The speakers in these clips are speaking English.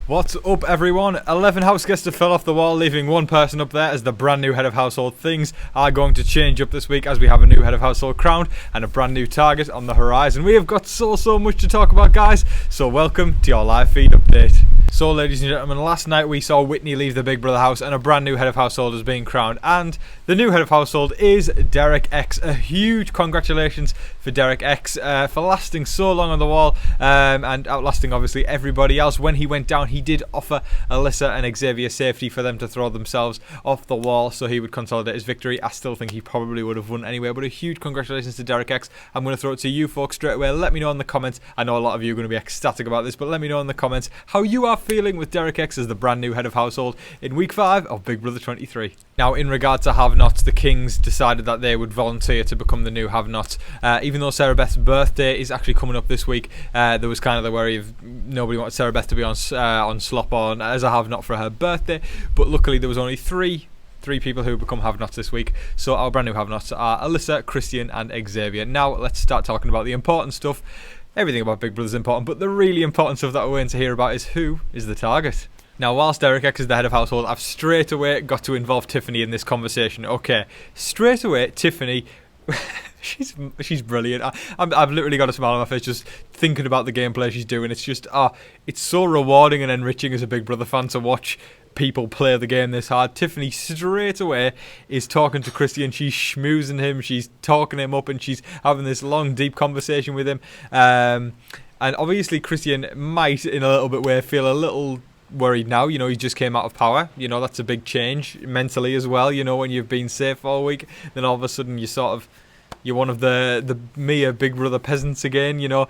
What's up, everyone? 11 house guests have fell off the wall, leaving one person up there as the brand new head of household. Things are going to change up this week as we have a new head of household crowned and a brand new target on the horizon. We have got so much to talk about, guys, so welcome to your live feed update. So, ladies and gentlemen, last night we saw Whitney leave the Big Brother house and a brand new head of household is being crowned, and the new head of household is Derek X. A huge congratulations for Derek X for lasting so long on the wall and outlasting obviously everybody else. When he went down, he did offer Alyssa and Xavier safety for them to throw themselves off the wall so he would consolidate his victory. I still think he probably would have won anyway, but a huge congratulations to Derek X. I'm going to throw it to you folks straight away. Let me know in the comments. I know a lot of you are going to be ecstatic about this, but let me know in the comments how you are feeling with Derek X as the brand new head of household in week 5 of Big Brother 23. Now, in regard to have-nots, the Kings decided that they would volunteer to become the new have-nots. Even though Sarah Beth's birthday is actually coming up this week, there was kind of the worry of nobody wanted Sarah Beth to be on slop on as a have-not for her birthday, but luckily there was only three people who become have-nots this week. So our brand new have-nots are Alyssa, Christian and Xavier. Now let's start talking about the important stuff. Everything about Big Brother is important, but the really important stuff that we're going to hear about is who is the target. Now, whilst Derek X is the head of household, I've straight away got to involve Tiffany in this conversation. Okay, straight away, Tiffany, she's brilliant. I've literally got a smile on my face just thinking about the gameplay she's doing. It's just, it's so rewarding and enriching as a Big Brother fan to watch people play the game this hard. Tiffany straight away is talking to Christian. She's schmoozing him. She's talking him up and she's having this long, deep conversation with him. And obviously, Christian might, in a little bit way, feel a little worried now. You know, he just came out of power. You know, that's a big change mentally as well. You know, when you've been safe all week, then all of a sudden you're one of the mere Big Brother peasants again, you know.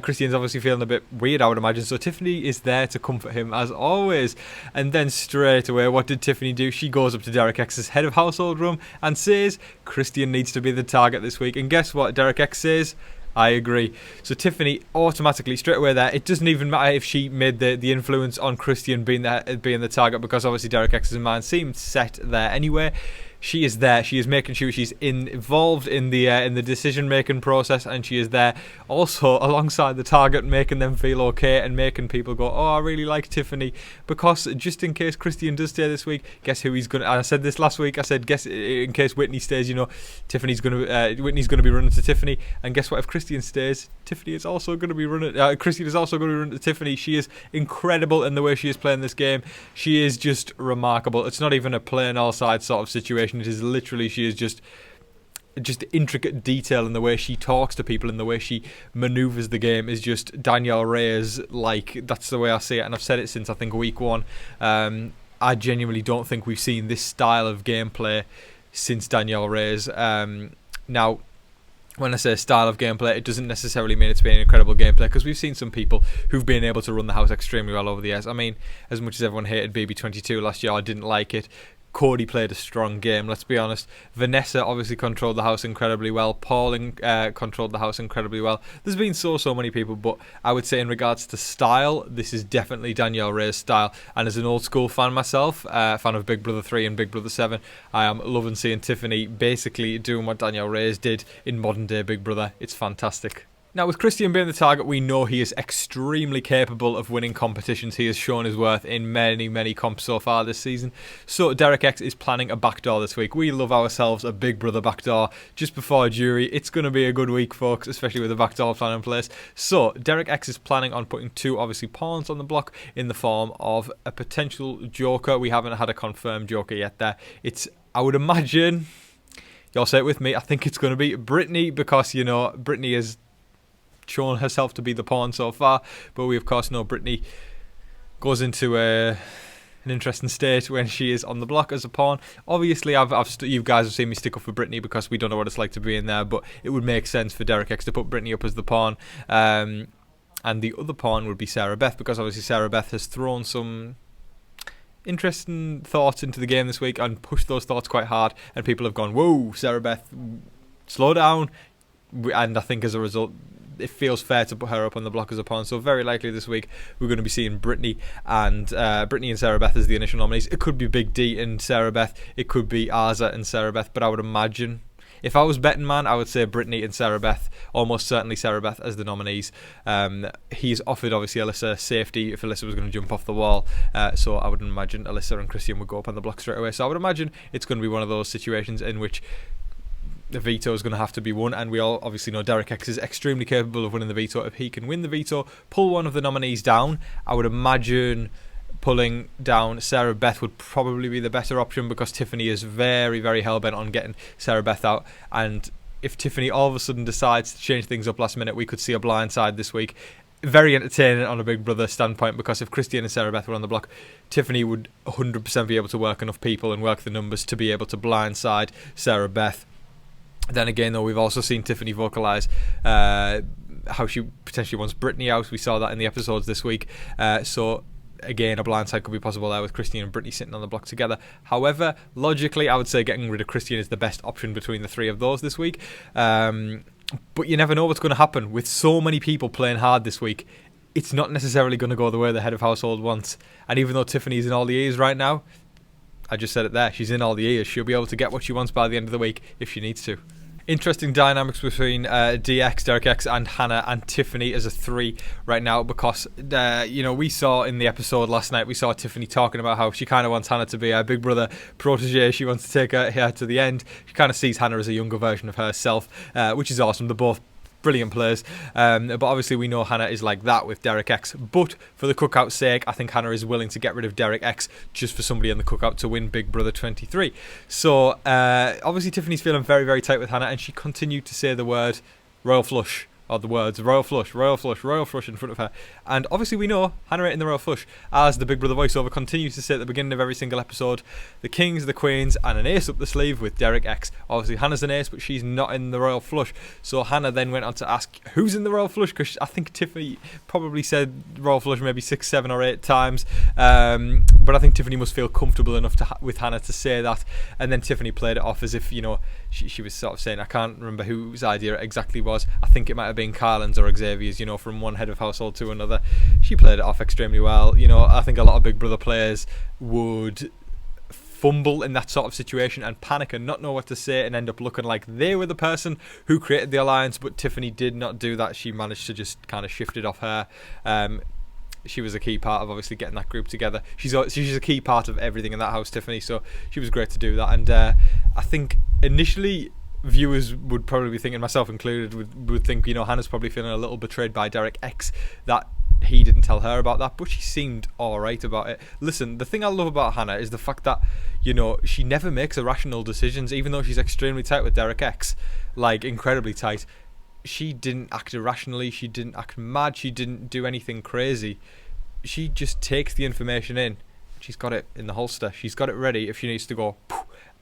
Christian's obviously feeling a bit weird, I would imagine. So Tiffany is there to comfort him as always. And then straight away, what did Tiffany do? She goes up to Derek X's head of household room and says Christian needs to be the target this week. And guess what? Derek X says, I agree. So Tiffany automatically, straight away there, it doesn't even matter if she made the influence on Christian being the target, because obviously Derek X's mind seemed set there anyway. She is there. She is making sure she's involved in the decision-making process, and she is there also alongside the target, making them feel okay and making people go, oh, I really like Tiffany, because just in case Christian does stay this week, guess who he's going to... I said this last week. I said, guess in case Whitney stays, you know, Whitney's going to be running to Tiffany, and guess what? If Christian stays, Tiffany is also going to be running... Christian is also going to be running to Tiffany. She is incredible in the way she is playing this game. She is just remarkable. It's not even a play on all sides sort of situation. It is literally, she is just intricate detail in the way she talks to people and the way she maneuvers the game is just Danielle Reyes. Like, that's the way I see it, and I've said it since I think week 1. I genuinely don't think we've seen this style of gameplay since Danielle Reyes. Now, when I say style of gameplay, it doesn't necessarily mean it's been an incredible gameplay, because we've seen some people who've been able to run the house extremely well over the years. I mean, as much as everyone hated BB22 last year, I didn't like it. Cody played a strong game, let's be honest. Vanessa obviously controlled the house incredibly well. Paul controlled the house incredibly well. There's been so many people, but I would say in regards to style, this is definitely Danielle Reyes' style. And as an old school fan myself, fan of Big Brother 3 and Big Brother 7, I am loving seeing Tiffany basically doing what Danielle Reyes did in modern day Big Brother. It's fantastic. Now, with Christian being the target, we know he is extremely capable of winning competitions. He has shown his worth in many comps so far this season. So Derek X is planning a backdoor this week. We love ourselves a Big Brother backdoor just before a jury. It's going to be a good week, folks, especially with the backdoor plan in place. So Derek X is planning on putting 2, obviously, pawns on the block in the form of a potential joker. We haven't had a confirmed joker yet there. It's, I would imagine, y'all say it with me, I think it's going to be Brittany, because, you know, Brittany is shown herself to be the pawn so far, but we of course know Brittany goes into an interesting state when she is on the block as a pawn. Obviously, you guys have seen me stick up for Brittany because we don't know what it's like to be in there, but it would make sense for Derek X to put Brittany up as the pawn, and the other pawn would be Sarah Beth, because obviously Sarah Beth has thrown some interesting thoughts into the game this week and pushed those thoughts quite hard, and people have gone, whoa, Sarah Beth, slow down, and I think as a result it feels fair to put her up on the block as a pawn. So very likely this week we're going to be seeing Brittany and Sarah Beth as the initial nominees. It could be Big D and Sarah Beth, it could be Arza and Sarah Beth, but I would imagine If I was betting, man, I would say Brittany and Sarah Beth, almost certainly Sarah Beth as the nominees. He's offered, obviously, Alyssa safety if Alyssa was going to jump off the wall. So I would imagine Alyssa and Christian would go up on the block straight away. So I would imagine it's going to be one of those situations in which the veto is going to have to be won, and we all obviously know Derek X is extremely capable of winning the veto. If he can win the veto, pull one of the nominees down, I would imagine pulling down Sarah Beth would probably be the better option, because Tiffany is very, very hell-bent on getting Sarah Beth out, and if Tiffany all of a sudden decides to change things up last minute, we could see a blindside this week. Very entertaining on a Big Brother standpoint, because if Christian and Sarah Beth were on the block, Tiffany would 100% be able to work enough people and work the numbers to be able to blindside Sarah Beth. Then again, though, we've also seen Tiffany vocalise how she potentially wants Brittany out. We saw that in the episodes this week. So, again, a blindside could be possible there with Christian and Brittany sitting on the block together. However, logically, I would say getting rid of Christian is the best option between the three of those this week. But you never know what's going to happen. With so many people playing hard this week, it's not necessarily going to go the way the head of household wants. And even though Tiffany's in all the ears right now, I just said it there, she's in all the ears. She'll be able to get what she wants by the end of the week if she needs to. Interesting dynamics between DX, Derek X, and Hannah and Tiffany as a three right now, because we saw in the episode last night, we saw Tiffany talking about how she kind of wants Hannah to be her Big Brother protege. She wants to take her here to the end. She kind of sees Hannah as a younger version of herself, which is awesome. They're both brilliant players, but obviously we know Hannah is like that with Derek X. But for the cookout's sake, I think Hannah is willing to get rid of Derek X just for somebody in the cookout to win Big Brother 23. So obviously Tiffany's feeling very, very tight with Hannah, and she continued to say the word royal flush, or the words royal flush, royal flush, royal flush in front of her. And obviously we know Hannah ain't in the royal flush, as the Big Brother voiceover continues to say at the beginning of every single episode, the kings, the queens, and an ace up the sleeve with Derek X. Obviously Hannah's an ace, but she's not in the royal flush. So Hannah then went on to ask who's in the royal flush, because I think Tiffany probably said royal flush maybe 6, 7 or 8 times. But I think Tiffany must feel comfortable enough with Hannah to say that. And then Tiffany played it off as if, she was sort of saying, I can't remember whose idea it exactly was. I think it might have been Carlin's or Xavier's, from one head of household to another. She played it off extremely well. I think a lot of Big Brother players would fumble in that sort of situation and panic and not know what to say and end up looking like they were the person who created the alliance, but Tiffany did not do that. She managed to just kind of shift it off her. She was a key part of obviously getting that group together. She's a key part of everything in that house, Tiffany, so she was great to do that. And I think initially viewers would probably be thinking, myself included, would think, Hannah's probably feeling a little betrayed by Derek X, that he didn't tell her about that, but she seemed alright about it. Listen, the thing I love about Hannah is the fact that, she never makes irrational decisions, even though she's extremely tight with Derek X, like incredibly tight. She didn't act irrationally, she didn't act mad, she didn't do anything crazy. She just takes the information in. She's got it in the holster. She's got it ready if she needs to go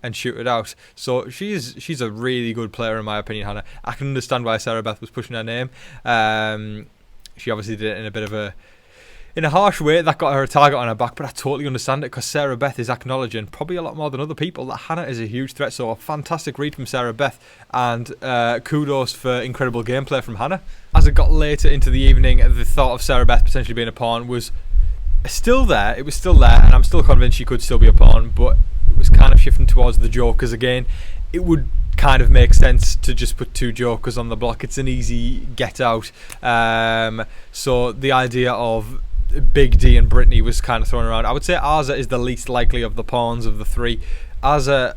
and shoot it out. So she's a really good player in my opinion, Hannah. I can understand why Sarah Beth was pushing her name. She obviously did it in a harsh way that got her a target on her back, but I totally understand it, because Sarah Beth is acknowledging, probably a lot more than other people, that Hannah is a huge threat. So a fantastic read from Sarah Beth, and kudos for incredible gameplay from Hannah. As it got later into the evening, the thought of Sarah Beth potentially being a pawn was still there. It was still there, and I'm still convinced she could still be a pawn, but it was kind of shifting towards the jokers again. It would kind of make sense to just put 2 jokers on the block. It's an easy get out. So the idea of Big D and Brittany was kind of thrown around. I would say Arza is the least likely of the pawns of the 3. Arza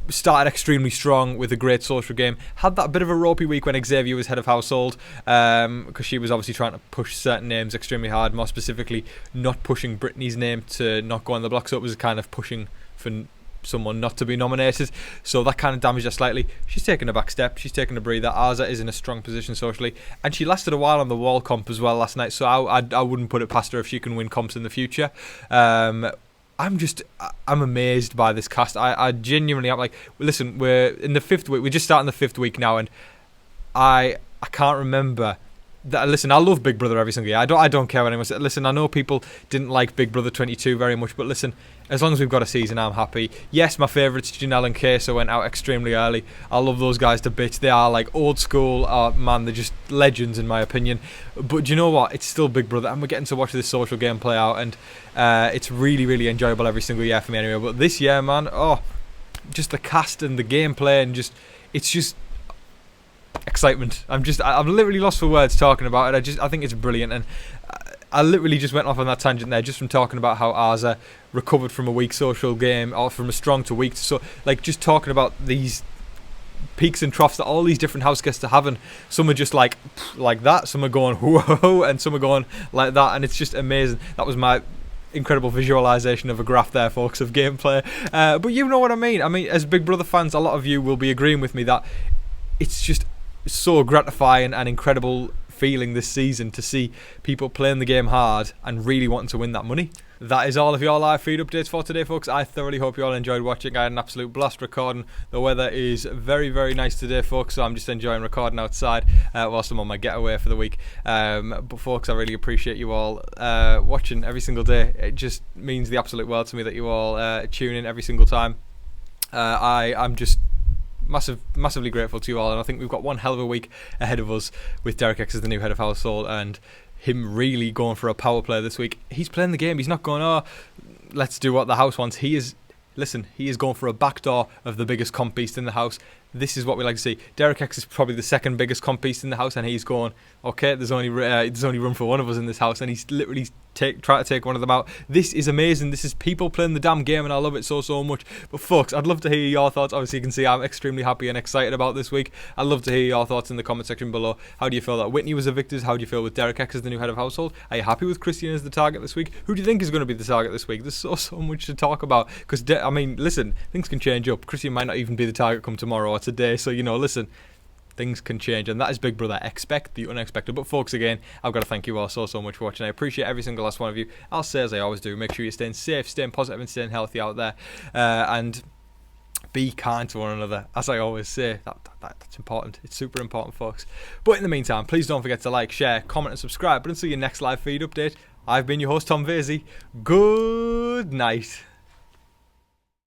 started extremely strong with a great social game. Had that bit of a ropey week when Xavier was head of household, because she was obviously trying to push certain names extremely hard, more specifically not pushing Brittany's name to not go on the block, so it was kind of pushing for someone not to be nominated, so that kind of damaged her slightly. She's taken a back step, she's taken a breather. Arza is in a strong position socially, and she lasted a while on the wall comp as well last night, so I wouldn't put it past her if she can win comps in the future. I'm amazed by this cast. I genuinely am. Like, listen, we're in the 5th week, we're just starting the 5th week now, and I can't remember that. Listen, I love Big Brother every single year. I don't care what anyone says. Listen, I know people didn't like Big Brother 22 very much, but listen, as long as we've got a season, I'm happy. Yes, my favourites, Janelle and Kesa, went out extremely early. I love those guys to bits. They are like old school. Man, they're just legends in my opinion. But do you know what? It's still Big Brother, and we're getting to watch this social game play out, and it's really, really enjoyable every single year for me anyway. But this year, man, just the cast and the gameplay and it's just excitement. I'm literally lost for words talking about it. I think it's brilliant, and I literally just went off on that tangent there just from talking about how Arza recovered from a weak social game, or from a strong to weak. So like just talking about these peaks and troughs that all these different house guests are having. Some are just like that, some are going whoa, and some are going like that, and it's just amazing. That was my incredible visualization of a graph there, folks, of gameplay. But you know what I mean. I mean, as Big Brother fans, a lot of you will be agreeing with me that it's just so gratifying and incredible feeling this season to see people playing the game hard and really wanting to win that money. That is all of your live feed updates for today, folks. I thoroughly hope you all enjoyed watching. I had an absolute blast recording. The weather is very, very nice today, folks, so I'm just enjoying recording outside whilst I'm on my getaway for the week. But folks, I really appreciate you all watching every single day. It just means the absolute world to me that you all tune in every single time. I'm just massively grateful to you all, and I think we've got one hell of a week ahead of us with Derek X as the new head of household, and him really going for a power play this week. He's playing the game. He's not going, oh, let's do what the house wants. He is going for a backdoor of the biggest comp beast in the house. This is what we like to see. Derek X is probably the second biggest comp beast in the house, and he's going, okay, there's only room for one of us in this house, and he's literally trying to take one of them out. This is amazing. This is people playing the damn game, and I love it so much. But folks, I'd love to hear your thoughts. Obviously, you can see I'm extremely happy and excited about this week. I'd love to hear your thoughts in the comment section below. How do you feel that Whitney was evicted? How do you feel with Derek X as the new head of household? Are you happy with Christian as the target this week? Who do you think is going to be the target this week? There's so much to talk about, because I mean, listen, things can change up. Christian might not even be the target come tomorrow or today, so listen, things can change, and that is Big Brother. Expect the unexpected. But folks, again, I've got to thank you all so much for watching. I appreciate every single last one of you. I'll say as I always do, make sure you're staying safe, staying positive, and staying healthy out there, and be kind to one another, as I always say. That's important. It's super important, folks. But in the meantime, please don't forget to like, share, comment, and subscribe. But until your next live feed update, I've been your host, Tom Vasey. Good night.